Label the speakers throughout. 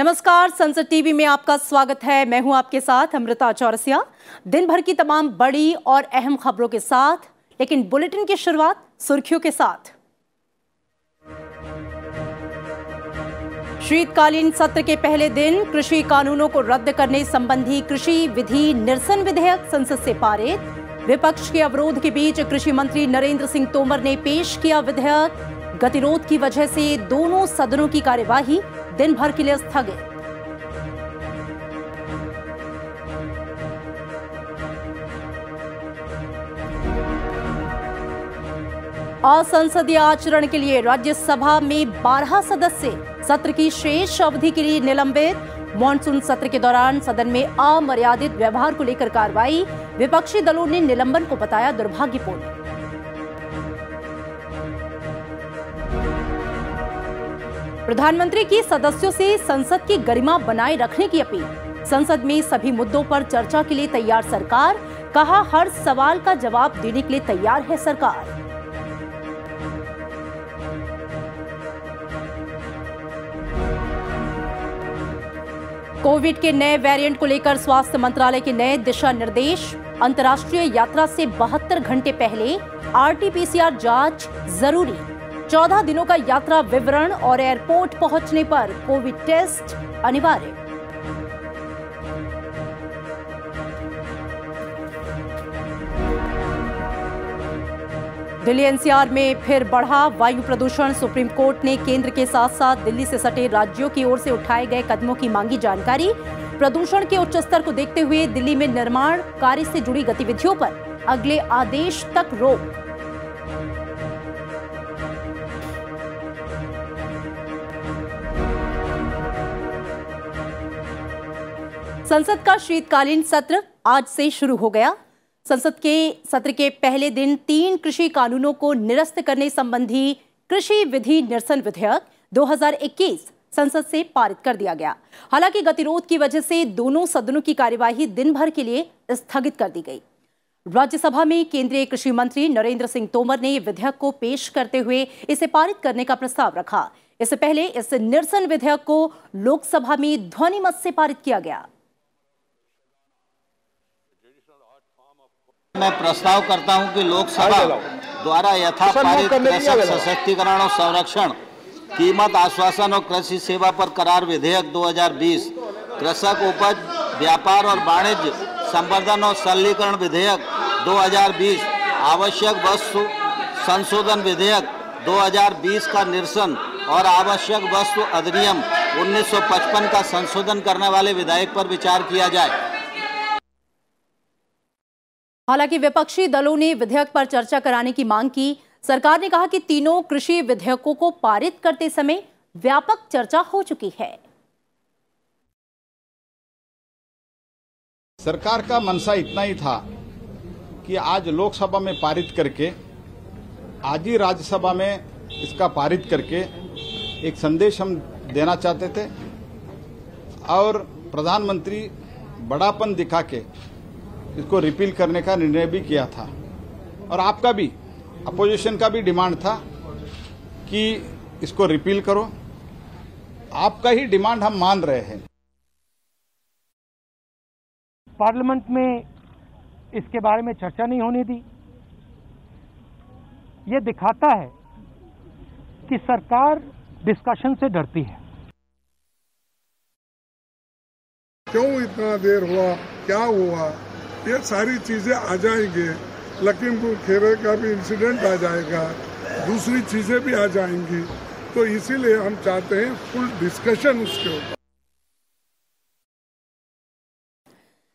Speaker 1: नमस्कार, संसद टीवी में आपका स्वागत है। मैं हूं आपके साथ अमृता चौरसिया। दिन भर की तमाम बड़ी और अहम खबरों के साथ, लेकिन बुलेटिन की शुरुआत सुर्खियों के साथ। शीतकालीन सत्र के पहले दिन कृषि कानूनों को रद्द करने संबंधी कृषि विधि निरसन विधेयक संसद से पारित। विपक्ष के अवरोध के बीच कृषि मंत्री नरेंद्र सिंह तोमर ने पेश किया विधेयक। गतिरोध की वजह से दोनों सदनों की कार्यवाही दिन भर के लिए स्थगित। असंसदीय आचरण के लिए राज्यसभा में 12 सदस्य सत्र की शेष अवधि के लिए निलंबित। मॉनसून सत्र के दौरान सदन में अमर्यादित व्यवहार को लेकर कार्रवाई। विपक्षी दलों ने निलंबन को बताया दुर्भाग्यपूर्ण। प्रधानमंत्री की सदस्यों से संसद की गरिमा बनाए रखने की अपील। संसद में सभी मुद्दों पर चर्चा के लिए तैयार सरकार। कहा, हर सवाल का जवाब देने के लिए तैयार है सरकार। कोविड के नए वेरिएंट को लेकर स्वास्थ्य मंत्रालय के नए दिशा निर्देश। अंतर्राष्ट्रीय यात्रा से 72 घंटे पहले आरटी-पीसीआर जांच जरूरी। 14 दिनों का यात्रा विवरण और एयरपोर्ट पहुंचने पर कोविड टेस्ट अनिवार्य। दिल्ली एनसीआर में फिर बढ़ा वायु प्रदूषण। सुप्रीम कोर्ट ने केंद्र के साथ साथ दिल्ली से सटे राज्यों की ओर से उठाए गए कदमों की मांगी जानकारी। प्रदूषण के उच्च स्तर को देखते हुए दिल्ली में निर्माण कार्य से जुड़ी गतिविधियों पर अगले आदेश तक रोक। संसद का शीतकालीन सत्र आज से शुरू हो गया। संसद के सत्र के पहले दिन 3 कृषि कानूनों को निरस्त करने संबंधी कृषि विधि निरसन विधेयक 2021 संसद से पारित कर दिया गया। हालांकि गतिरोध की वजह से दोनों सदनों की कार्यवाही दिन भर के लिए स्थगित कर दी गई। राज्यसभा में केंद्रीय कृषि मंत्री नरेंद्र सिंह तोमर ने विधेयक को पेश करते हुए इसे पारित करने का प्रस्ताव रखा। इससे पहले इस निरसन विधेयक को लोकसभा में ध्वनिमत से पारित किया गया।
Speaker 2: मैं प्रस्ताव करता हूं कि लोकसभा द्वारा यथापारित कृषक सशक्तिकरण और संरक्षण, कीमत आश्वासन और कृषि सेवा पर करार विधेयक 2020, कृषक उपज व्यापार और वाणिज्य संवर्धन और सरलीकरण विधेयक 2020, आवश्यक वस्तु संशोधन विधेयक 2020 का निरसन और आवश्यक वस्तु अधिनियम 1955 का संशोधन करने वाले विधेयक पर विचार किया जाए।
Speaker 1: हालांकि विपक्षी दलों ने विधेयक पर चर्चा कराने की मांग की। सरकार ने कहा कि तीनों कृषि विधेयकों को पारित करते समय व्यापक चर्चा हो चुकी है।
Speaker 3: सरकार का मनसा इतना ही था कि आज लोकसभा में पारित करके आज ही राज्यसभा में इसका पारित करके एक संदेश हम देना चाहते थे और प्रधानमंत्री बड़ापन दिखा के इसको रिपील करने का निर्णय भी किया था। और आपका भी, अपोजिशन का भी डिमांड था कि इसको रिपील करो। आपका ही डिमांड हम मान रहे हैं।
Speaker 4: पार्लियामेंट में इसके बारे में चर्चा नहीं होने दी। ये दिखाता है कि सरकार डिस्कशन से डरती है।
Speaker 5: क्यों इतना देर हुआ, क्या हुआ, ये सारी चीजें आ जाएंगे। लखीमपुर खीरी का भी इंसिडेंट आ जाएगा, दूसरी चीजें भी आ जाएंगी। तो इसीलिए हम चाहते हैं फुल डिस्कशन उसके ऊपर।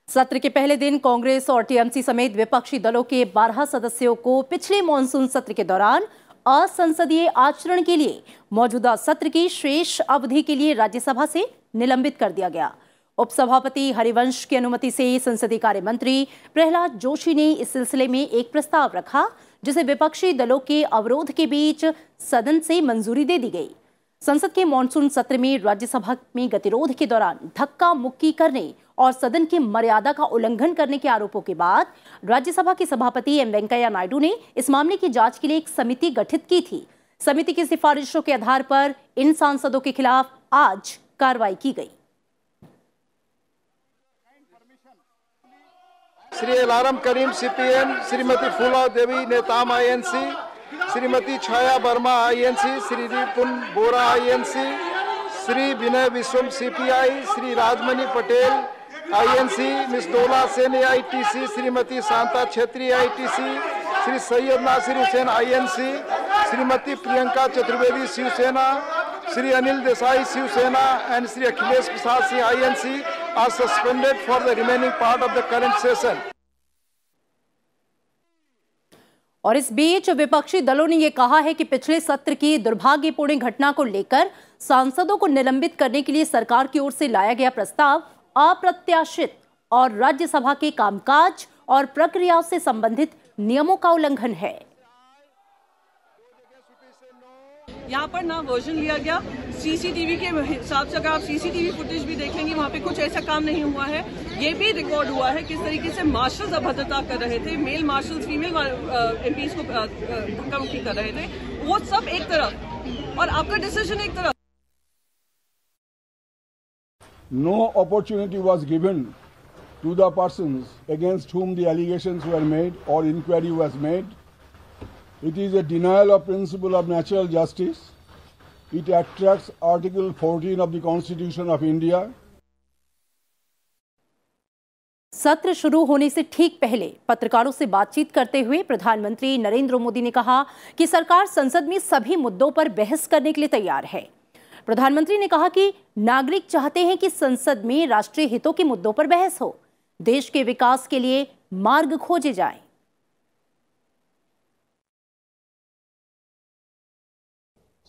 Speaker 1: सत्र के पहले दिन कांग्रेस और टीएमसी समेत विपक्षी दलों के 12 सदस्यों को पिछले मानसून सत्र के दौरान असंसदीय आचरण के लिए मौजूदा सत्र की शेष अवधि के लिए राज्यसभा से निलंबित कर दिया गया। उपसभापति हरिवंश की अनुमति से संसदीय कार्य मंत्री प्रहलाद जोशी ने इस सिलसिले में एक प्रस्ताव रखा, जिसे विपक्षी दलों के अवरोध के बीच सदन से मंजूरी दे दी गई। संसद के मानसून सत्र में राज्यसभा में गतिरोध के दौरान धक्का मुक्की करने और सदन की मर्यादा का उल्लंघन करने के आरोपों के बाद राज्यसभा के सभापति एम वेंकैया नायडू ने इस मामले की जांच के लिए एक समिति गठित की थी। समिति की सिफारिशों के आधार पर इन सांसदों के खिलाफ आज कार्रवाई की गई।
Speaker 6: Shri Elamaram Kareem CPM, Shrimati Phulo Devi Netam INC, Shrimati Chhaya Verma INC, Shri Ripun Bora INC, Shri Binoy Viswam CPI, Shri Rajmani Patel INC, miss Dola Sen ITC, Shrimati Shanta Chhetri ITC, Shri Syed Nasir Hussain INC, Shrimati Priyanka Chaturvedi Shiv Sena, Shri Anil Desai Shiv Sena and Shri Akhilesh Prasad Singh INC are suspended for the remaining part of the current session.
Speaker 1: और इस बीच विपक्षी दलों ने यह कहा है कि पिछले सत्र की दुर्भाग्यपूर्ण घटना को लेकर सांसदों को निलंबित करने के लिए सरकार की ओर से लाया गया प्रस्ताव अप्रत्याशित और राज्यसभा के कामकाज और प्रक्रियाओं से संबंधित नियमों का उल्लंघन है।
Speaker 7: यहाँ पर ना वर्जन लिया गया, सीसीटीवी के हिसाब से अगर आप सीसीटीवी फुटेज भी देखेंगे वहाँ पे कुछ ऐसा काम नहीं हुआ है। ये भी रिकॉर्ड हुआ है किस तरीके से मार्शल्स अभद्रता कर रहे थे, मेल मार्शल्स फीमेल एमपीज को धक्का मुक्की कर रहे थे, वो सब एक तरफ और आपका डिसीजन एक तरफ।
Speaker 8: No opportunity was given to the persons against whom the allegations were made or inquiry was made. It is a denial of principle of natural justice. It attracts Article 14 of the Constitution of India.
Speaker 1: सत्र शुरू होने से ठीक पहले पत्रकारों से बातचीत करते हुए प्रधानमंत्री नरेंद्र मोदी ने कहा कि सरकार संसद में सभी मुद्दों पर बहस करने के लिए तैयार है। प्रधानमंत्री ने कहा कि नागरिक चाहते हैं कि संसद में राष्ट्रीय हितों के मुद्दों पर बहस हो, देश के विकास के लिए मार्ग खोजे जाएं।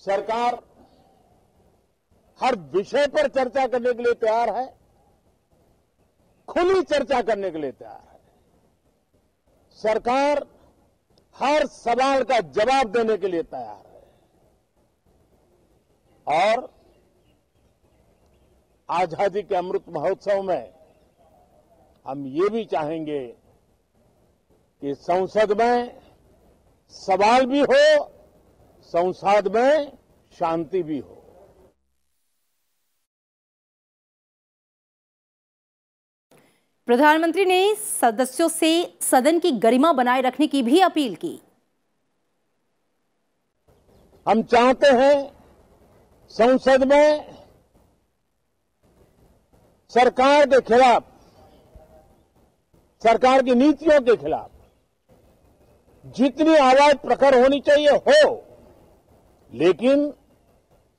Speaker 9: सरकार हर विषय पर चर्चा करने के लिए तैयार है, खुली चर्चा करने के लिए तैयार है। सरकार हर सवाल का जवाब देने के लिए तैयार है और आजादी के अमृत महोत्सव में हम ये भी चाहेंगे कि संसद में सवाल भी हो, संसद में शांति भी हो।
Speaker 1: प्रधानमंत्री ने सदस्यों से सदन की गरिमा बनाए रखने की भी अपील की।
Speaker 9: हम चाहते हैं संसद में सरकार के खिलाफ, सरकार की नीतियों के खिलाफ जितनी आवाज प्रखर होनी चाहिए हो, लेकिन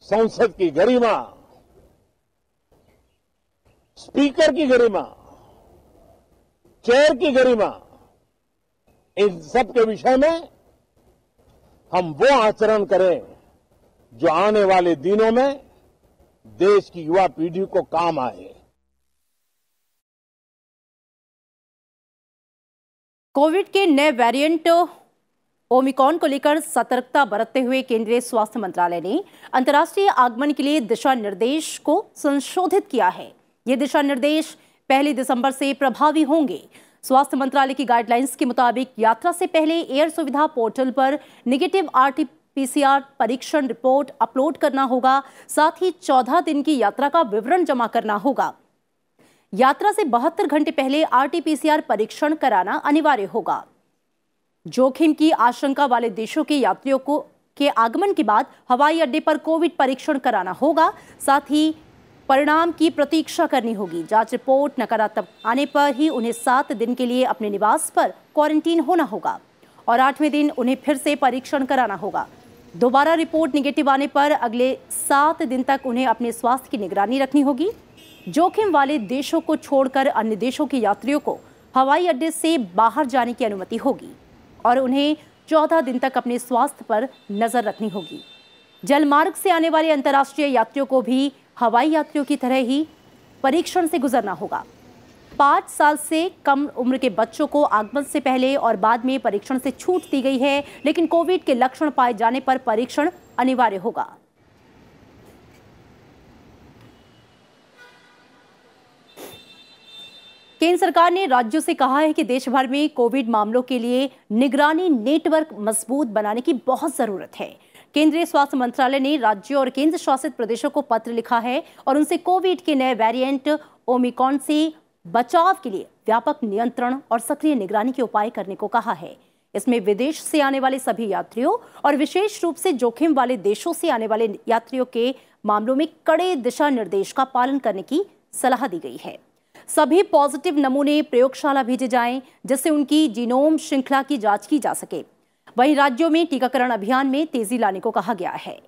Speaker 9: संसद की गरिमा, स्पीकर की गरिमा, चेयर की गरिमा, इन सब के विषय में हम वो आचरण करें जो आने वाले दिनों में देश की युवा पीढ़ी को काम आए।
Speaker 1: कोविड के नए वेरिएंट ओमिक्रॉन को लेकर सतर्कता बरतते हुए केंद्रीय स्वास्थ्य मंत्रालय ने अंतर्राष्ट्रीय आगमन के लिए दिशा निर्देश को संशोधित किया है। ये दिशा निर्देश 1 दिसंबर से प्रभावी होंगे। स्वास्थ्य मंत्रालय की गाइडलाइंस के मुताबिक यात्रा से पहले एयर सुविधा पोर्टल पर नेगेटिव RT-PCR परीक्षण रिपोर्ट अपलोड करना होगा। साथ ही 14 दिन की यात्रा का विवरण जमा करना होगा। यात्रा से 72 घंटे पहले RT-PCR परीक्षण कराना अनिवार्य होगा। जोखिम की आशंका वाले देशों के यात्रियों को के आगमन के बाद हवाई अड्डे पर कोविड परीक्षण कराना होगा। साथ ही परिणाम की प्रतीक्षा करनी होगी। जांच रिपोर्ट नकारात्मक आने पर ही उन्हें 7 दिन के लिए अपने निवास पर क्वारंटीन होना होगा और 8वें दिन उन्हें फिर से परीक्षण कराना होगा। दोबारा रिपोर्ट निगेटिव आने पर अगले 7 दिन तक उन्हें अपने स्वास्थ्य की निगरानी रखनी होगी। जोखिम वाले देशों को छोड़कर अन्य देशों के यात्रियों को हवाई अड्डे से बाहर जाने की अनुमति होगी और उन्हें 14 दिन तक अपने स्वास्थ्य पर नजर रखनी होगी। जलमार्ग से आने वाले अंतर्राष्ट्रीय यात्रियों को भी हवाई यात्रियों की तरह ही परीक्षण से गुजरना होगा। 5 साल से कम उम्र के बच्चों को आगमन से पहले और बाद में परीक्षण से छूट दी गई है, लेकिन कोविड के लक्षण पाए जाने पर परीक्षण अनिवार्य होगा। केंद्र सरकार ने राज्यों से कहा है कि देश भर में कोविड मामलों के लिए निगरानी नेटवर्क मजबूत बनाने की बहुत जरूरत है। केंद्रीय स्वास्थ्य मंत्रालय ने राज्यों और केंद्र शासित प्रदेशों को पत्र लिखा है और उनसे कोविड के नए वेरिएंट ओमिक्रॉन से बचाव के लिए व्यापक नियंत्रण और सक्रिय निगरानी के उपाय करने को कहा है। इसमें विदेश से आने वाले सभी यात्रियों और विशेष रूप से जोखिम वाले देशों से आने वाले यात्रियों के मामलों में कड़े दिशा निर्देश का पालन करने की सलाह दी गई है। सभी पॉजिटिव नमूने प्रयोगशाला भेजे जाएं, जिससे उनकी जीनोम श्रृंखला की जांच की जा सके। वहीं राज्यों में टीकाकरण अभियान में तेजी लाने को कहा गया है।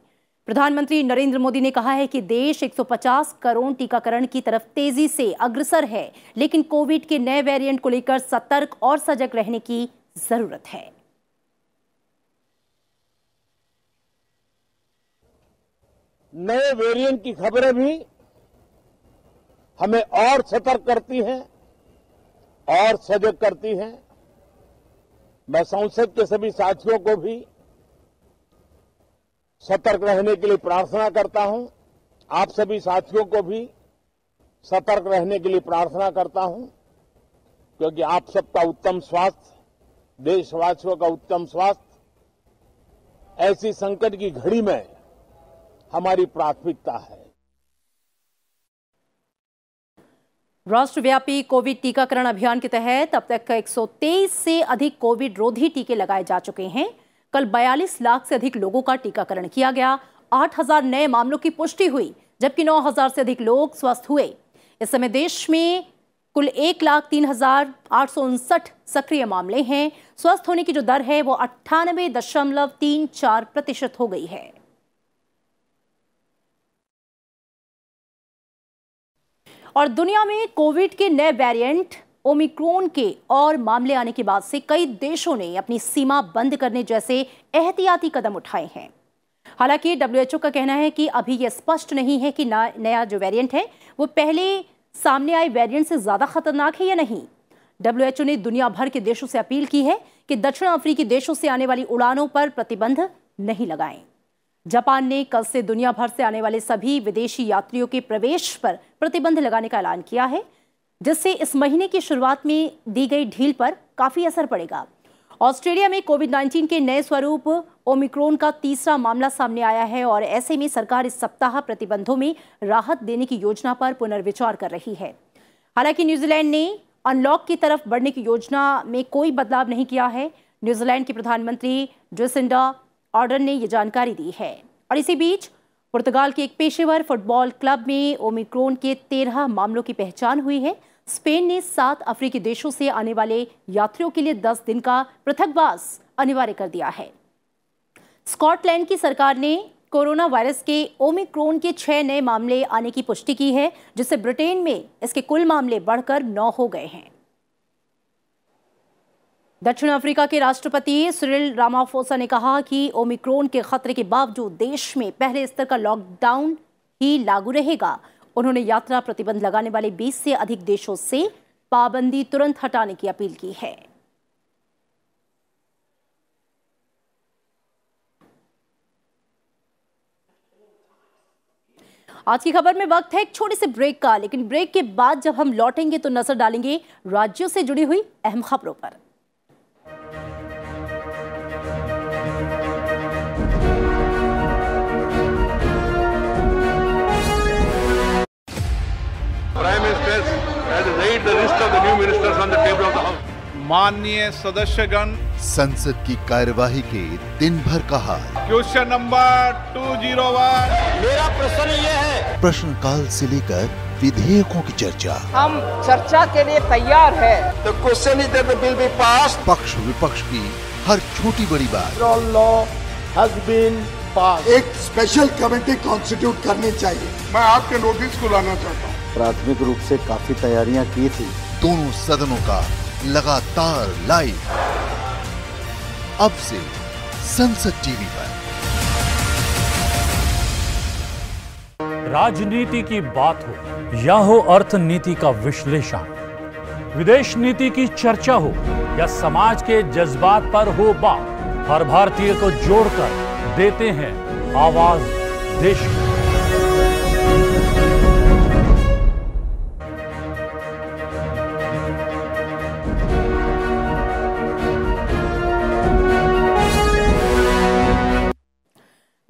Speaker 1: प्रधानमंत्री नरेंद्र मोदी ने कहा है कि देश 150 करोड़ टीकाकरण की तरफ तेजी से अग्रसर है, लेकिन कोविड के नए वेरिएंट को लेकर सतर्क और सजग रहने की जरूरत है।
Speaker 9: नए वेरिएंट की खबरें भी हमें और सतर्क करती हैं और सजग करती हैं। मैं संसद के सभी साथियों को भी सतर्क रहने के लिए प्रार्थना करता हूं। आप सभी साथियों को भी सतर्क रहने के लिए प्रार्थना करता हूं, क्योंकि आप सबका उत्तम स्वास्थ्य, देशवासियों का उत्तम स्वास्थ्य ऐसी संकट की घड़ी में हमारी प्राथमिकता है।
Speaker 1: राष्ट्रव्यापी कोविड टीकाकरण अभियान के तहत अब तक 123 से अधिक कोविड रोधी टीके लगाए जा चुके हैं। कल 42 लाख से अधिक लोगों का टीकाकरण किया गया। 8,000 नए मामलों की पुष्टि हुई, जबकि 9,000 से अधिक लोग स्वस्थ हुए। इस समय देश में कुल 1,03,859 सक्रिय मामले हैं। स्वस्थ होने की जो दर है वो 98.34% हो गई है। और दुनिया में कोविड के नए वेरिएंट ओमिक्रॉन के और मामले आने के बाद से कई देशों ने अपनी सीमा बंद करने जैसे एहतियाती कदम उठाए हैं। हालांकि WHO का कहना है कि अभी यह स्पष्ट नहीं है कि नया जो वेरिएंट है वो पहले सामने आए वेरिएंट से ज्यादा खतरनाक है या नहीं। WHO ने दुनिया भर के देशों से अपील की है कि दक्षिण अफ्रीकी देशों से आने वाली उड़ानों पर प्रतिबंध नहीं लगाएं। जापान ने कल से दुनिया भर से आने वाले सभी विदेशी यात्रियों के प्रवेश पर प्रतिबंध लगाने का ऐलान किया है, जिससे इस महीने की शुरुआत में दी गई ढील पर काफी असर पड़ेगा। ऑस्ट्रेलिया में कोविड-19 के नए स्वरूप ओमिक्रॉन का तीसरा मामला सामने आया है और ऐसे में सरकार इस सप्ताह प्रतिबंधों में राहत देने की योजना पर पुनर्विचार कर रही है। हालांकि न्यूजीलैंड ने अनलॉक की तरफ बढ़ने की योजना में कोई बदलाव नहीं किया है। न्यूजीलैंड की प्रधानमंत्री जेसिंडा आर्डर्न ने यह जानकारी दी है। और इसी बीच पुर्तगाल के एक पेशेवर फुटबॉल क्लब में ओमिक्रॉन के 13 मामलों की पहचान हुई है। स्पेन ने 7 अफ्रीकी देशों से आने वाले यात्रियों के लिए 10 दिन का पृथकवास अनिवार्य कर दिया है। स्कॉटलैंड की सरकार ने कोरोना वायरस के ओमिक्रॉन के 6 नए मामले आने की पुष्टि की है, जिससे ब्रिटेन में इसके कुल मामले बढ़कर 9 हो गए हैं। दक्षिण अफ्रीका के राष्ट्रपति सिरिल रामाफोसा ने कहा कि ओमिक्रॉन के खतरे के बावजूद देश में पहले स्तर का लॉकडाउन ही लागू रहेगा। उन्होंने यात्रा प्रतिबंध लगाने वाले 20 से अधिक देशों से पाबंदी तुरंत हटाने की अपील की है। आज की खबर में वक्त है एक छोटे से ब्रेक का, लेकिन ब्रेक के बाद जब हम लौटेंगे तो नजर डालेंगे राज्यों से जुड़ी हुई अहम खबरों पर।
Speaker 10: Prime Minister has laid the list of the new ministers on the table of the House.
Speaker 3: माननीय सदस्यगण,
Speaker 11: संसद की कार्यवाही के दिन भर का हाल।
Speaker 3: Question number 201।
Speaker 9: मेरा प्रश्न ये है,
Speaker 11: प्रश्नकाल से लेकर विधेयकों की चर्चा।
Speaker 12: हम चर्चा के लिए तैयार है।
Speaker 6: The question is that the bill be passed.
Speaker 11: पक्ष विपक्ष की हर छोटी बड़ी बात।
Speaker 6: Law has been passed.
Speaker 13: एक स्पेशल कमेटी कॉन्स्टिट्यूट करनी चाहिए।
Speaker 5: मैं आपके नोटिस को लाना चाहता हूँ।
Speaker 14: प्राथमिक रूप से काफी तैयारियां की थी।
Speaker 11: दोनों सदनों का लगातार लाइव अब से संसद टीवी पर।
Speaker 15: राजनीति की बात हो या हो अर्थनीति का विश्लेषण, विदेश नीति की चर्चा हो या समाज के जज्बात पर हो बात, हर भारतीय को जोड़कर देते हैं आवाज देश की।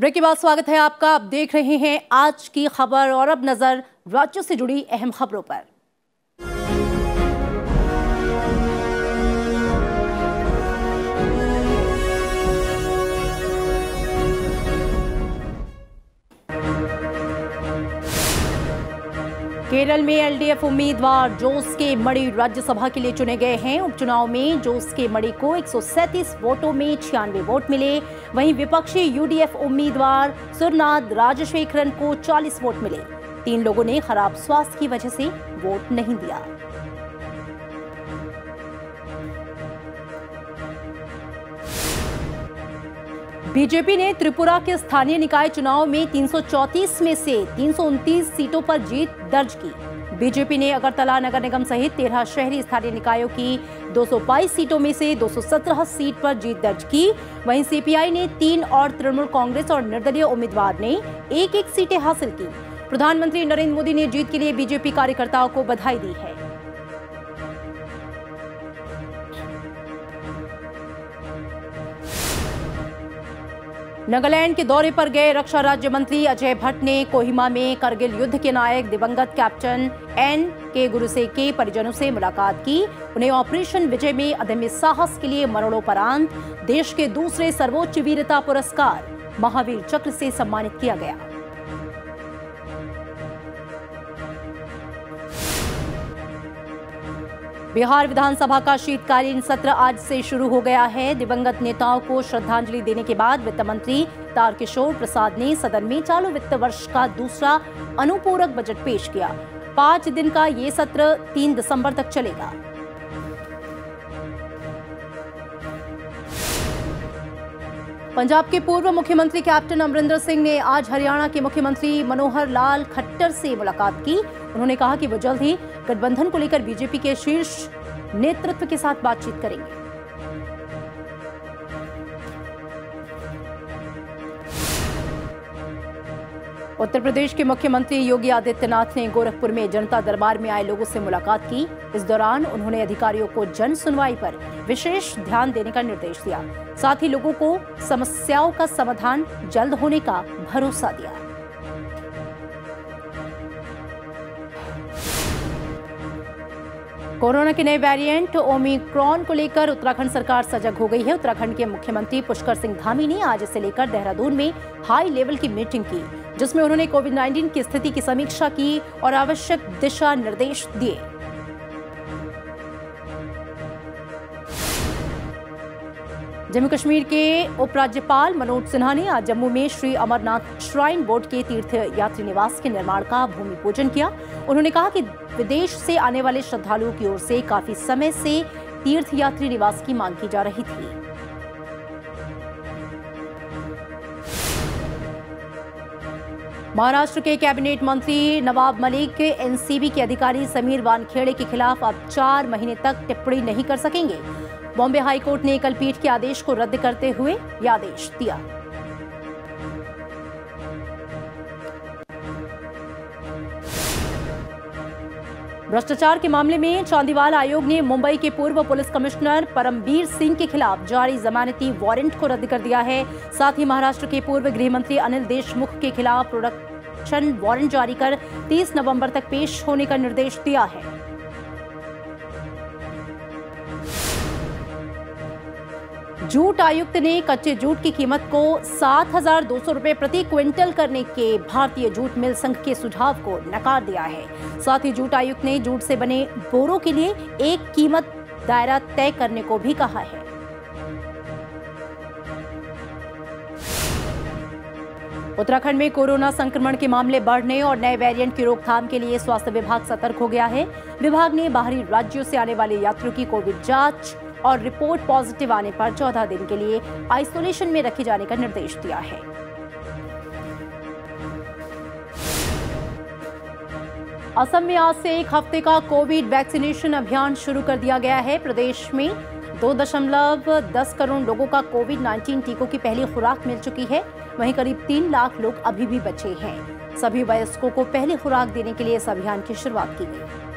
Speaker 1: ब्रेक के बाद स्वागत है आपका। आप देख रहे हैं आज की खबर और अब नजर राज्यों से जुड़ी अहम खबरों पर। केरल में एलडीएफ उम्मीदवार जोस के मणि राज्यसभा के लिए चुने गए हैं। उपचुनाव में जोस के मणि को 137 वोटों में 96 वोट मिले। वहीं विपक्षी यूडीएफ उम्मीदवार सुरनाद राजशेखरन को 40 वोट मिले। 3 लोगों ने खराब स्वास्थ्य की वजह से वोट नहीं दिया। बीजेपी ने त्रिपुरा के स्थानीय निकाय चुनाव में 334 में से 329 सीटों पर जीत दर्ज की। बीजेपी ने अगरतला नगर निगम सहित 13 शहरी स्थानीय निकायों की 222 सीटों में से 217 सीट पर जीत दर्ज की। वहीं सीपीआई ने 3 और तृणमूल कांग्रेस और निर्दलीय उम्मीदवार ने 1-1 सीटें हासिल की। प्रधानमंत्री नरेंद्र मोदी ने जीत के लिए बीजेपी कार्यकर्ताओं को बधाई दी है। नागालैंड के दौरे पर गए रक्षा राज्य मंत्री अजय भट्ट ने कोहिमा में करगिल युद्ध के नायक दिवंगत कैप्टन एन.के. गुरुसे के परिजनों से मुलाकात की। उन्हें ऑपरेशन विजय में अदम्य साहस के लिए मरणोपरांत देश के दूसरे सर्वोच्च वीरता पुरस्कार महावीर चक्र से सम्मानित किया गया। बिहार विधानसभा का शीतकालीन सत्र आज से शुरू हो गया है। दिवंगत नेताओं को श्रद्धांजलि देने के बाद वित्त मंत्री तारकिशोर प्रसाद ने सदन में चालू वित्त वर्ष का दूसरा अनुपूरक बजट पेश किया। 5 दिन का ये सत्र 3 दिसंबर तक चलेगा। पंजाब के पूर्व मुख्यमंत्री कैप्टन अमरिंदर सिंह ने आज हरियाणा के मुख्यमंत्री मनोहर लाल खट्टर से मुलाकात की। उन्होंने कहा कि वो जल्द ही गठबंधन को लेकर बीजेपी के शीर्ष नेतृत्व के साथ बातचीत करेंगे। उत्तर प्रदेश के मुख्यमंत्री योगी आदित्यनाथ ने गोरखपुर में जनता दरबार में आए लोगों से मुलाकात की। इस दौरान उन्होंने अधिकारियों को जन सुनवाई पर विशेष ध्यान देने का निर्देश दिया। साथ ही लोगों को समस्याओं का समाधान जल्द होने का भरोसा दिया। कोरोना के नए वेरिएंट ओमिक्रॉन को लेकर उत्तराखंड सरकार सजग हो गई है। उत्तराखंड के मुख्यमंत्री पुष्कर सिंह धामी ने आज इसे लेकर देहरादून में हाई लेवल की मीटिंग की, जिसमें उन्होंने कोविड-19 की स्थिति की समीक्षा की और आवश्यक दिशा निर्देश दिए। जम्मू कश्मीर के उपराज्यपाल मनोज सिन्हा ने आज जम्मू में श्री अमरनाथ श्राइन बोर्ड के तीर्थ यात्री निवास के निर्माण का भूमि पूजन किया। उन्होंने कहा कि विदेश से आने वाले श्रद्धालुओं की ओर से काफी समय से तीर्थ यात्री निवास की मांग की जा रही थी। महाराष्ट्र के कैबिनेट मंत्री नवाब मलिक एनसीबी के अधिकारी समीर वानखेड़े के खिलाफ अब 4 महीने तक टिप्पणी नहीं कर सकेंगे। बॉम्बे हाईकोर्ट ने एकल पीठ के आदेश को रद्द करते हुए यह आदेश दिया। भ्रष्टाचार के मामले में चांदीवाल आयोग ने मुंबई के पूर्व पुलिस कमिश्नर परमबीर सिंह के खिलाफ जारी जमानती वारंट को रद्द कर दिया है। साथ ही महाराष्ट्र के पूर्व गृह मंत्री अनिल देशमुख के खिलाफ प्रोडक्शन वारंट जारी कर 30 नवंबर तक पेश होने का निर्देश दिया है। जूट आयुक्त ने कच्चे जूट की कीमत को 7,200 रुपए प्रति क्विंटल करने के भारतीय जूट मिल संघ के सुझाव को नकार दिया है। साथ ही जूट आयुक्त ने जूट से बने बोरों के लिए एक कीमत दायरा तय करने को भी कहा है। उत्तराखंड में कोरोना संक्रमण के मामले बढ़ने और नए वेरिएंट की रोकथाम के लिए स्वास्थ्य विभाग सतर्क हो गया है। विभाग ने बाहरी राज्यों से आने वाले यात्रियों की कोविड जांच और रिपोर्ट पॉजिटिव आने पर 14 दिन के लिए आइसोलेशन में रखे जाने का निर्देश दिया है। असम में आज से 1 हफ्ते का कोविड वैक्सीनेशन अभियान शुरू कर दिया गया है। प्रदेश में 2.10 करोड़ लोगों का कोविड-19 टीकों की पहली खुराक मिल चुकी है। वहीं करीब 3 लाख लोग अभी भी बचे हैं। सभी वयस्कों को पहली खुराक देने के लिए इस अभियान की शुरुआत की गई।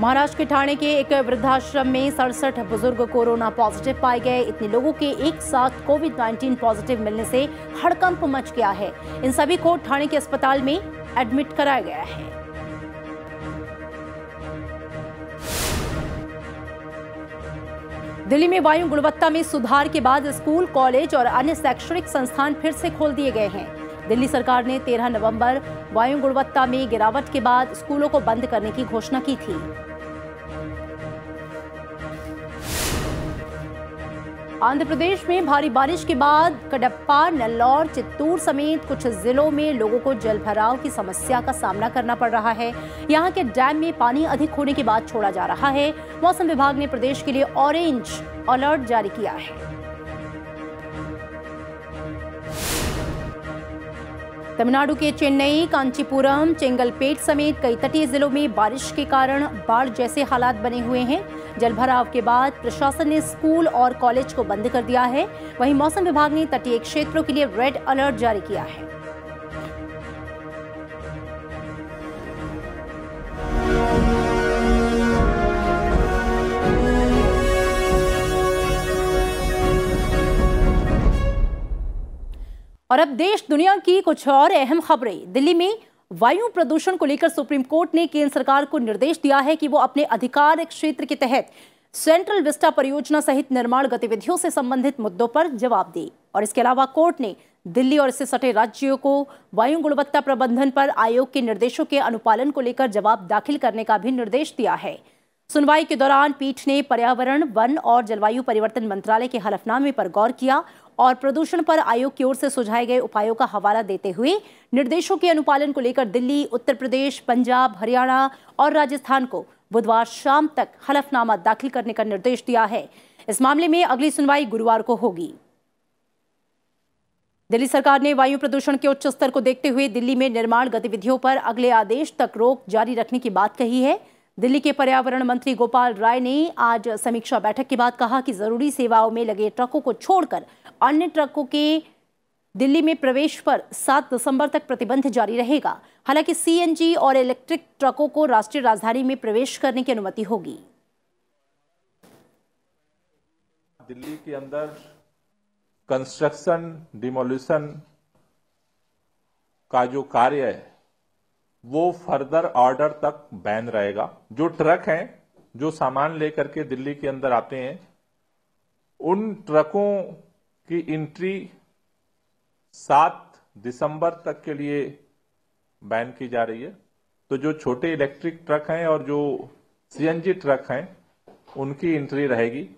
Speaker 1: महाराष्ट्र के ठाणे के एक वृद्धाश्रम में 67 बुजुर्ग कोरोना पॉजिटिव पाए गए। इतने लोगों के एक साथ कोविड-19 पॉजिटिव मिलने से हड़कंप मच गया है। इन सभी को ठाणे के अस्पताल में एडमिट कराया गया है। दिल्ली में वायु गुणवत्ता में सुधार के बाद स्कूल, कॉलेज और अन्य शैक्षणिक संस्थान फिर से खोल दिए गए हैं। दिल्ली सरकार ने 13 नवंबर वायु गुणवत्ता में गिरावट के बाद स्कूलों को बंद करने की घोषणा की थी। आंध्र प्रदेश में भारी बारिश के बाद कडप्पा, नेल्लोर, चित्तूर समेत कुछ जिलों में लोगों को जलभराव की समस्या का सामना करना पड़ रहा है। यहां के डैम में पानी अधिक होने के बाद छोड़ा जा रहा है। मौसम विभाग ने प्रदेश के लिए ऑरेंज अलर्ट जारी किया है। तमिलनाडु के चेन्नई, कांचीपुरम, चेंगलपेट समेत कई तटीय जिलों में बारिश के कारण बाढ़ जैसे हालात बने हुए हैं। जलभराव के बाद प्रशासन ने स्कूल और कॉलेज को बंद कर दिया है। वहीं मौसम विभाग ने तटीय क्षेत्रों के लिए रेड अलर्ट जारी किया है। और अब देश दुनिया की कुछ और अहम खबरें। दिल्ली में वायु प्रदूषण को लेकर सुप्रीम कोर्ट ने केंद्र सरकार को निर्देश दिया है कि वो अपने अधिकार क्षेत्र के तहत सेंट्रल विस्टा परियोजना सहित निर्माण गतिविधियों से संबंधित मुद्दों पर जवाब दे। और इसके अलावा कोर्ट ने दिल्ली और इससे सटे राज्यों को वायु गुणवत्ता प्रबंधन पर आयोग के निर्देशों के अनुपालन को लेकर जवाब दाखिल करने का भी निर्देश दिया है। सुनवाई के दौरान पीठ ने पर्यावरण, वन और जलवायु परिवर्तन मंत्रालय के हलफनामे पर गौर किया और प्रदूषण पर आयोग की ओर से सुझाए गए उपायों का हवाला देते हुए निर्देशों के अनुपालन को लेकर दिल्ली, उत्तर प्रदेश, पंजाब, हरियाणा और राजस्थान को बुधवार शाम तक हलफनामा दाखिल करने का निर्देश दिया है। इस मामले में अगली सुनवाई गुरुवार को होगी। दिल्ली सरकार ने वायु प्रदूषण के उच्च स्तर को देखते हुए दिल्ली में निर्माण गतिविधियों पर अगले आदेश तक रोक जारी रखने की बात कही है। दिल्ली के पर्यावरण मंत्री गोपाल राय ने आज समीक्षा बैठक के बाद कहा कि जरूरी सेवाओं में लगे ट्रकों को छोड़कर अन्य ट्रकों के दिल्ली में प्रवेश पर 7 दिसंबर तक प्रतिबंध जारी रहेगा। हालांकि सीएनजी और इलेक्ट्रिक ट्रकों को राष्ट्रीय राजधानी में प्रवेश करने की अनुमति होगी।
Speaker 16: दिल्ली के अंदर कंस्ट्रक्शन, डिमोलिशन का जो कार्य है वो फर्दर ऑर्डर तक बैन रहेगा। जो ट्रक हैं जो सामान लेकर के दिल्ली के अंदर आते हैं, उन ट्रकों की एंट्री 7 दिसंबर तक के लिए बैन की जा रही है। तो जो छोटे इलेक्ट्रिक ट्रक हैं और जो सीएनजी ट्रक हैं उनकी एंट्री रहेगी।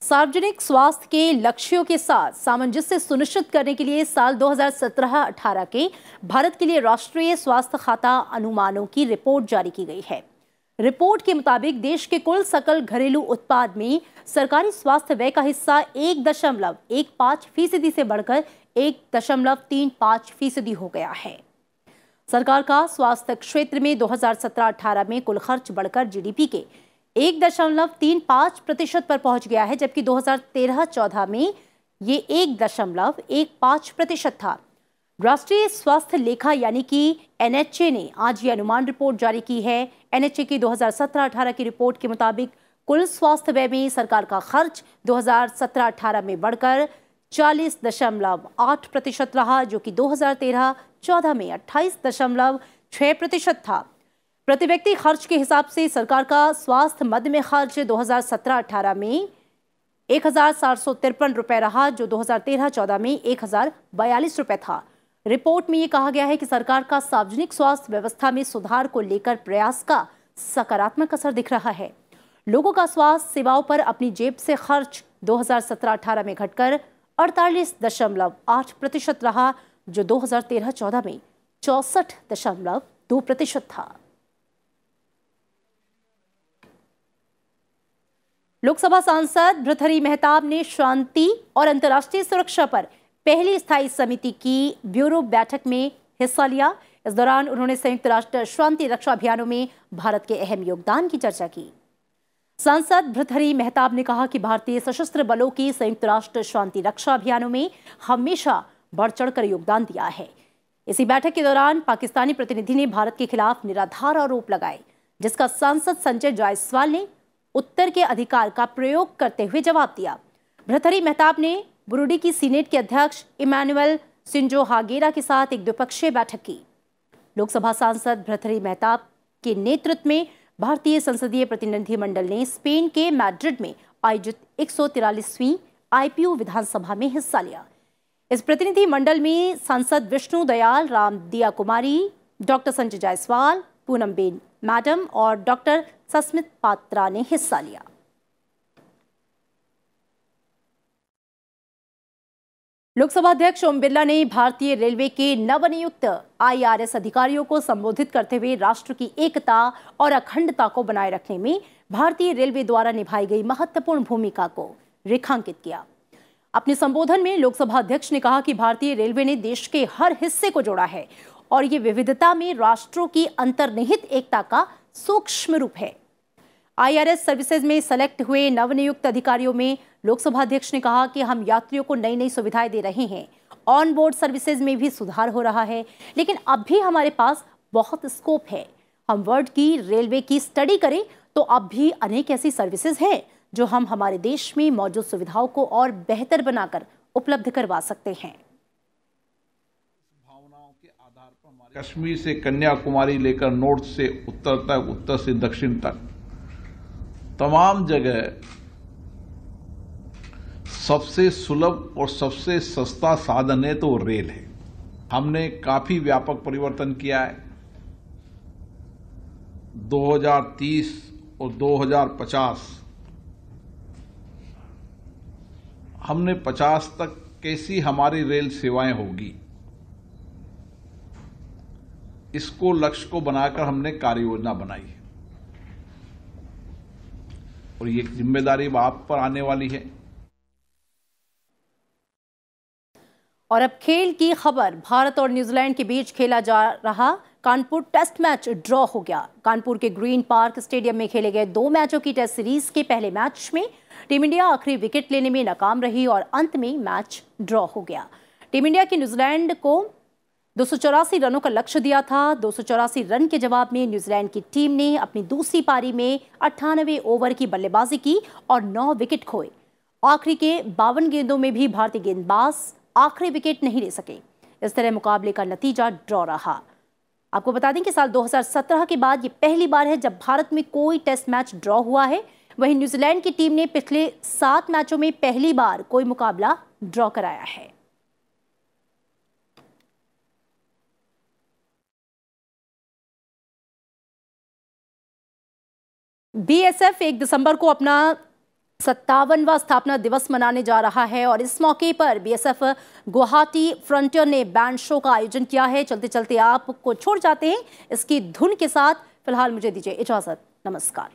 Speaker 1: सार्वजनिक स्वास्थ्य के लक्ष्यों के साथ सामंजस्य सुनिश्चित करने के लिए साल 2017-18 के भारत के लिए राष्ट्रीय स्वास्थ्य खाता अनुमानों की रिपोर्ट जारी की गई है। रिपोर्ट के मुताबिक देश के कुल सकल घरेलू उत्पाद में सरकारी स्वास्थ्य व्यय का हिस्सा 1.15% से बढ़कर 1.35% हो गया है। सरकार का स्वास्थ्य क्षेत्र में 2017-18 में कुल खर्च बढ़कर जीडीपी के 1.35% पर पहुंच गया है, जबकि 2013-14 में ये 1.15% था। राष्ट्रीय स्वास्थ्य लेखा यानी कि एनएचए ने आज ये अनुमान रिपोर्ट जारी की है। एनएचए की 2017-18 की रिपोर्ट के मुताबिक कुल स्वास्थ्य व्यय में सरकार का खर्च 2017-18 में बढ़कर 40.8% रहा, जो कि 2013-14 में 28.6% था। प्रति व्यक्ति खर्च के हिसाब से सरकार का स्वास्थ्य मद में खर्च 2017-18 में 1,753 रुपए रहा, जो 2013-14 में 1,042 रुपए था। रिपोर्ट में ये कहा गया है कि सरकार का सार्वजनिक स्वास्थ्य व्यवस्था में सुधार को लेकर प्रयास का सकारात्मक असर दिख रहा है। लोगों का स्वास्थ्य सेवाओं पर अपनी जेब से खर्च 2017-18 में घटकर 48.8% रहा, जो 2013-14 में 64.2% था। लोकसभा सांसद भृतहरि मेहताब ने शांति और अंतर्राष्ट्रीय सुरक्षा पर पहली स्थायी समिति की ब्यूरो बैठक में हिस्सा लिया। इस दौरान उन्होंने संयुक्त राष्ट्र शांति रक्षा अभियानों में भारत के अहम योगदान की चर्चा की। सांसद भृतहरि मेहताब ने कहा कि भारतीय सशस्त्र बलों की संयुक्त राष्ट्र शांति रक्षा अभियानों में हमेशा बढ़ चढ़कर योगदान दिया है। इसी बैठक के दौरान पाकिस्तानी प्रतिनिधि ने भारत के खिलाफ निराधार आरोप लगाए, जिसका सांसद संजय जायसवाल ने उत्तर के अधिकार का प्रयोग करते हुए जवाब दिया। भर्तृहरि मेहताब ने बुरुंडी की सीनेट के अध्यक्ष इमैनुअल सिंजो हागेरा के साथ एक द्विपक्षीय बैठक की। लोकसभा सांसद भर्तृहरि मेहताब के नेतृत्व में भारतीय संसदीय प्रतिनिधिमंडल ने स्पेन के मैड्रिड में आयोजित 143वीं IPU विधानसभा में हिस्सा लिया। इस प्रतिनिधि मंडल में सांसद विष्णु दयाल रामदिया कुमारी, डॉक्टर संजय जायसवाल, पूनमबेन मैडम और डॉक्टर सस्मित पात्रा ने हिस्सा लिया। लोकसभा अध्यक्ष ओम बिरला ने भारतीय रेलवे के नवनियुक्त IRS अधिकारियों को संबोधित करते हुए राष्ट्र की एकता और अखंडता को बनाए रखने में भारतीय रेलवे द्वारा निभाई गई महत्वपूर्ण भूमिका को रेखांकित किया। अपने संबोधन में लोकसभा अध्यक्ष ने कहा कि भारतीय रेलवे ने देश के हर हिस्से को जोड़ा है और ये विविधता में राष्ट्रों की अंतर्निहित एकता का सूक्ष्म रूप है। IRS सर्विसेज में सेलेक्ट हुए नवनियुक्त अधिकारियों में लोकसभा अध्यक्ष ने कहा कि हम यात्रियों को नई नई सुविधाएं दे रहे हैं। ऑन बोर्ड सर्विसेज में भी सुधार हो रहा है, लेकिन अब भी हमारे पास बहुत स्कोप है। हम वर्ल्ड की रेलवे की स्टडी करें तो अब भी अनेक ऐसी सर्विसेज हैं जो हम हमारे देश में मौजूद सुविधाओं को और बेहतर बनाकर उपलब्ध करवा सकते हैं।
Speaker 17: कश्मीर से कन्याकुमारी लेकर नॉर्थ से उत्तर तक, उत्तर से दक्षिण तक, तमाम जगह सबसे सुलभ और सबसे सस्ता साधन है तो रेल है। हमने काफी व्यापक परिवर्तन किया है। 2030 और 2050 हमने 50 तक कैसी हमारी रेल सेवाएं होगी, इसको लक्ष्य को बनाकर हमने कार्य योजना बनाई है और ये जिम्मेदारी आप पर आने वाली है।
Speaker 1: और अब खेल की खबर। भारत और न्यूजीलैंड के बीच खेला जा रहा कानपुर टेस्ट मैच ड्रॉ हो गया। कानपुर के ग्रीन पार्क स्टेडियम में खेले गए 2 मैचों की टेस्ट सीरीज के पहले मैच में टीम इंडिया आखिरी विकेट लेने में नाकाम रही और अंत में मैच ड्रॉ हो गया। टीम इंडिया के न्यूजीलैंड को 284 रनों का लक्ष्य दिया था। 284 रन के जवाब में न्यूजीलैंड की टीम ने अपनी दूसरी पारी में 98 ओवर की बल्लेबाजी की और 9 विकेट खोए। आखिरी के 52 गेंदों में भी भारतीय गेंदबाज आखिरी विकेट नहीं ले सके। इस तरह मुकाबले का नतीजा ड्रॉ रहा। आपको बता दें कि साल 2017 के बाद ये पहली बार है जब भारत में कोई टेस्ट मैच ड्रॉ हुआ है। वहीं न्यूजीलैंड की टीम ने पिछले 7 मैचों में पहली बार कोई मुकाबला ड्रॉ कराया है। BSF 1 दिसंबर को अपना 57वां स्थापना दिवस मनाने जा रहा है और इस मौके पर BSF गुवाहाटी फ्रंटियर ने बैंड शो का आयोजन किया है। चलते चलते आपको छोड़ जाते हैं इसकी धुन के साथ। फिलहाल मुझे दीजिए इजाजत। नमस्कार।